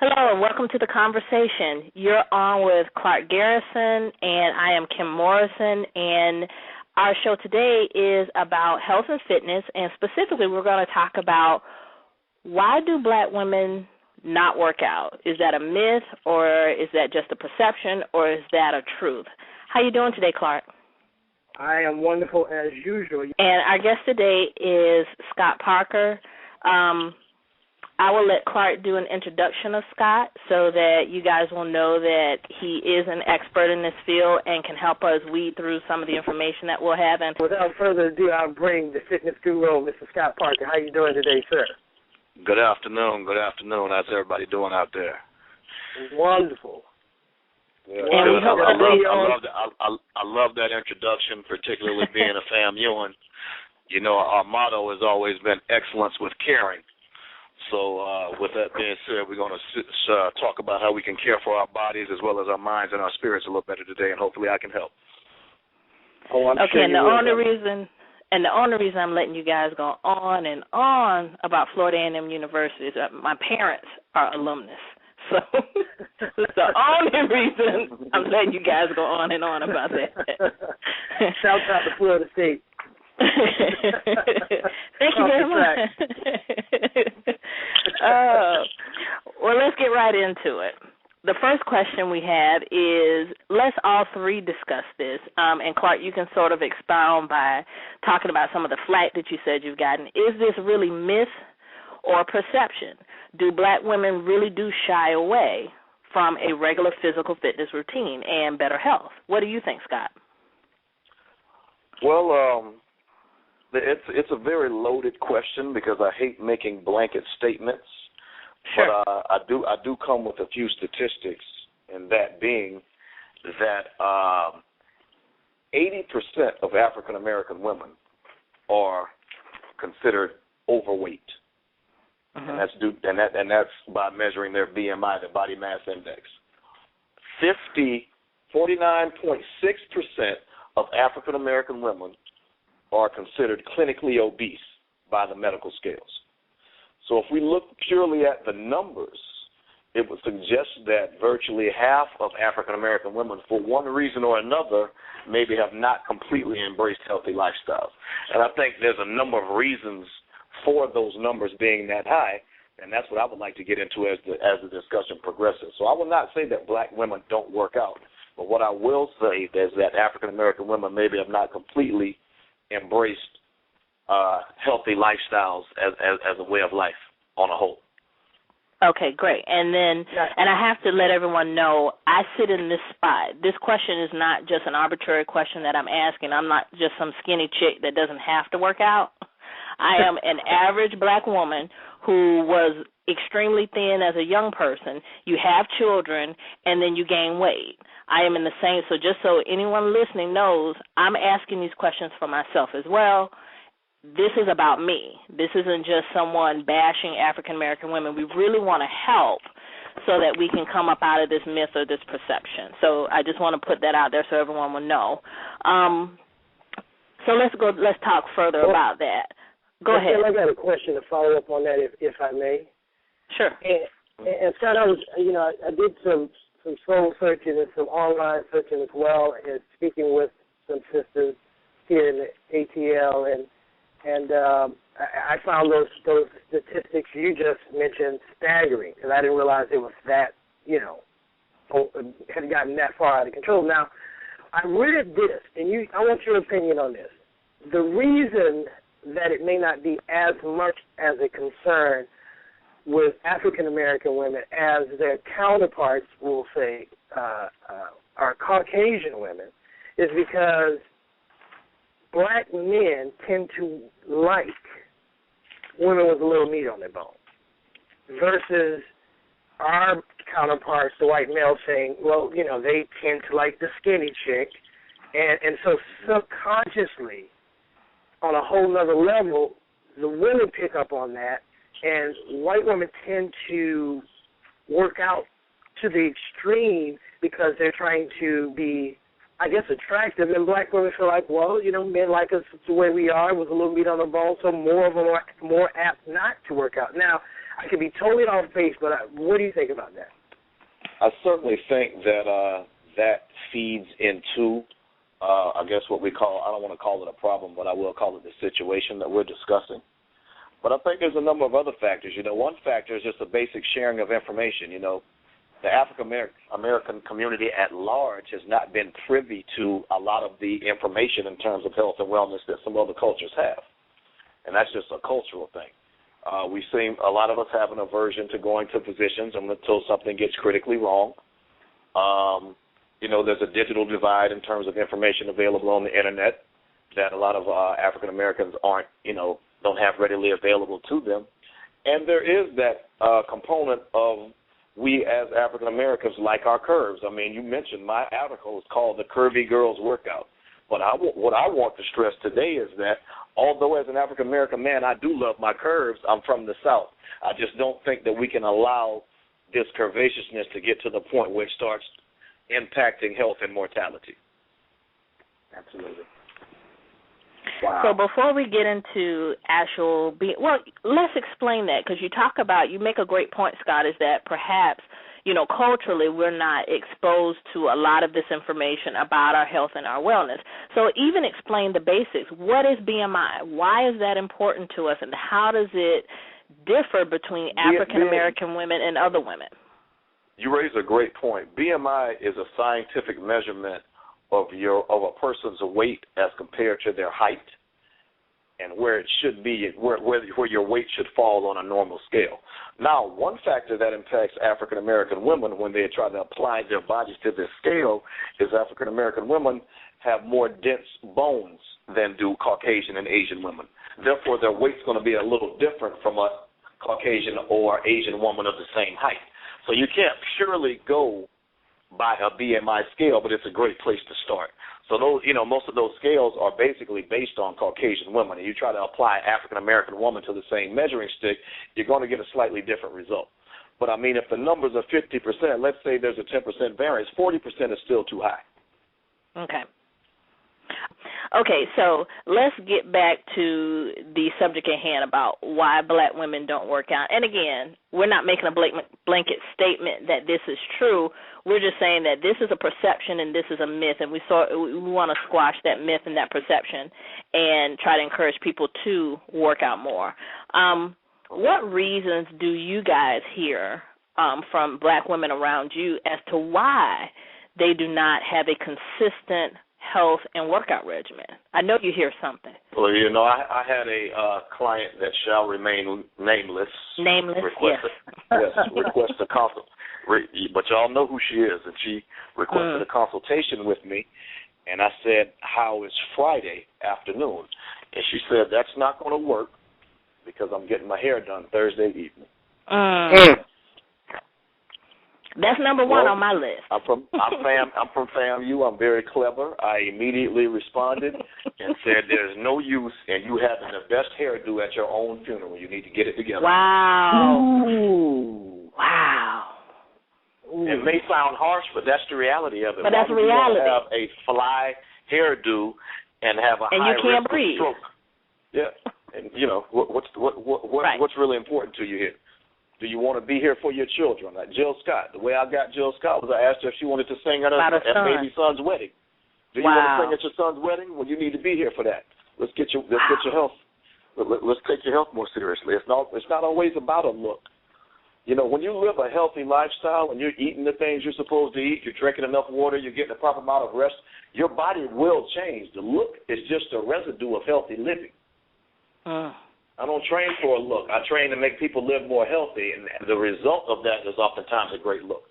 Hello and welcome to the conversation. You're on with Klarque Garrison and I am Kim Morrison, and our show today is about health and fitness, and specifically we're going to talk about why do black women not work out? Is that a myth, or is that just a perception, or is that a truth? How you doing today, Klarque? I am wonderful as usual. And our guest today is Scott Parker. I will let Klarque do an introduction of Scott so that you guys will know that he is an expert in this field and can help us weed through some of the information that we'll have. And without further ado, I'll bring the fitness guru, Mr. Scott Parker. How you doing today, sir? Good afternoon. Good afternoon. How's everybody doing out there? Wonderful. Yeah. And we hope I love that introduction, particularly being a FAMUan. You know, our motto has always been excellence with caring. So with that being said, we're going to talk about how we can care for our bodies as well as our minds and our spirits a little better today, and hopefully I can help. Oh, I'm okay, sure and the only reason I'm letting you guys go on and on about Florida A&M University is that my parents are alumnus. So that's the only reason I'm letting you guys go on and on about that. Shout out to Florida State. Thank you very much. Well, let's get right into it. The first question we have is, let's all three discuss this. And Klarque, you can sort of expound by talking about some of the flack that you said you've gotten. Is this really myth or perception? Do black women really do shy away from a regular physical fitness routine and better health? What do you think, Scott? Well, it's a very loaded question because I hate making blanket statements. Sure. But I do come with a few statistics, and that being that 80% of African American women are considered overweight, and that's by measuring their BMI, their body mass index. 49.6% of African American women are considered clinically obese by the medical scales. So if we look purely at the numbers, it would suggest that virtually half of African American women, for one reason or another, maybe have not completely embraced healthy lifestyles. And I think there's a number of reasons for those numbers being that high, and that's what I would like to get into as the discussion progresses. So I will not say that black women don't work out, but what I will say is that African American women maybe have not completely embraced healthy lifestyles as a way of life on a whole. Okay, great. And I have to let everyone know, I sit in this spot. This question is not just an arbitrary question that I'm asking. I'm not just some skinny chick that doesn't have to work out. I am an average black woman who was extremely thin as a young person. You have children, and then you gain weight. I am in the same, so just so anyone listening knows, I'm asking these questions for myself as well. This is about me. This isn't just someone bashing African-American women. We really want to help so that we can come up out of this myth or this perception. So I just want to put that out there so everyone will know. So let's talk further about that. Go ahead. I got a question to follow up on that, if I may. Sure. And Scott, I did some soul searching and some online searching as well, and speaking with some sisters here in the ATL, and I found those statistics you just mentioned staggering, because I didn't realize it was that, had gotten that far out of control. Now, I read this, and I want your opinion on this. The reason that it may not be as much as a concern with African-American women as their counterparts will say are Caucasian women is because black men tend to like women with a little meat on their bone versus our counterparts, the white male, saying, well, they tend to like the skinny chick. And so subconsciously, on a whole nother level, the women pick up on that, and white women tend to work out to the extreme because they're trying to be, I guess, attractive, and black women feel like, well, men like us the way we are, with a little meat on the bone, so more of them are more apt not to work out. Now, I could be totally off base, but what do you think about that? I certainly think that that feeds into, I guess, what we call, I don't want to call it a problem, but I will call it the situation that we're discussing. But I think there's a number of other factors. One factor is just a basic sharing of information. The African American community at large has not been privy to a lot of the information in terms of health and wellness that some other cultures have. And that's just a cultural thing. We've seen a lot of us have an aversion to going to physicians until something gets critically wrong. There's a digital divide in terms of information available on the Internet that a lot of African Americans don't have readily available to them. And there is that component of we as African Americans like our curves. I mean, you mentioned my article is called The Curvy Girls Workout. But what I want to stress today is that although as an African American man I do love my curves, I'm from the South. I just don't think that we can allow this curvaceousness to get to the point where it starts impacting health and mortality. Absolutely. Wow. So before we get into let's explain that, because you make a great point, Scott, is that perhaps, culturally we're not exposed to a lot of this information about our health and our wellness. So even explain the basics. What is BMI? Why is that important to us, and how does it differ between African American women and other women? You raise a great point. BMI is a scientific measurement of a person's weight as compared to their height, and where it should be, where your weight should fall on a normal scale. Now, one factor that impacts African American women when they try to apply their bodies to this scale is African American women have more dense bones than do Caucasian and Asian women. Therefore, their weight's going to be a little different from a Caucasian or Asian woman of the same height. So you can't purely go by a BMI scale, but it's a great place to start. So those, most of those scales are basically based on Caucasian women. And you try to apply African American woman to the same measuring stick, you're going to get a slightly different result. But I mean, if the numbers are 50%, let's say there's a 10% variance, 40% is still too high. Okay, so let's get back to the subject at hand about why black women don't work out. And again, we're not making a blanket statement that this is true. We're just saying that this is a perception and this is a myth, and we want to squash that myth and that perception and try to encourage people to work out more. What reasons do you guys hear from black women around you as to why they do not have a consistent health and workout regimen? I know you hear something. Well, I had a client that shall remain nameless. Request a consult. But y'all know who she is, and she requested a consultation with me, and I said, how is Friday afternoon? And she said, that's not going to work because I'm getting my hair done Thursday evening. That's number one on my list. I'm from FAMU. I'm very clever. I immediately responded and said, there's no use in you having the best hairdo at your own funeral. You need to get it together. Wow. Ooh. Wow. It may sound harsh, but that's the reality of it. But that's reality. You have a fly hairdo and have a high risk of stroke. Yeah. And what's really important to you here? Do you want to be here for your children? Like Jill Scott. The way I got Jill Scott was I asked her if she wanted to sing at baby son's wedding. Do you want to sing at your son's wedding? Well, you need to be here for that. Let's get your health. Let's take your health more seriously. It's not always about a look. When you live a healthy lifestyle and you're eating the things you're supposed to eat, you're drinking enough water, you're getting the proper amount of rest, your body will change. The look is just a residue of healthy living. I don't train for a look. I train to make people live more healthy, and the result of that is oftentimes a great look.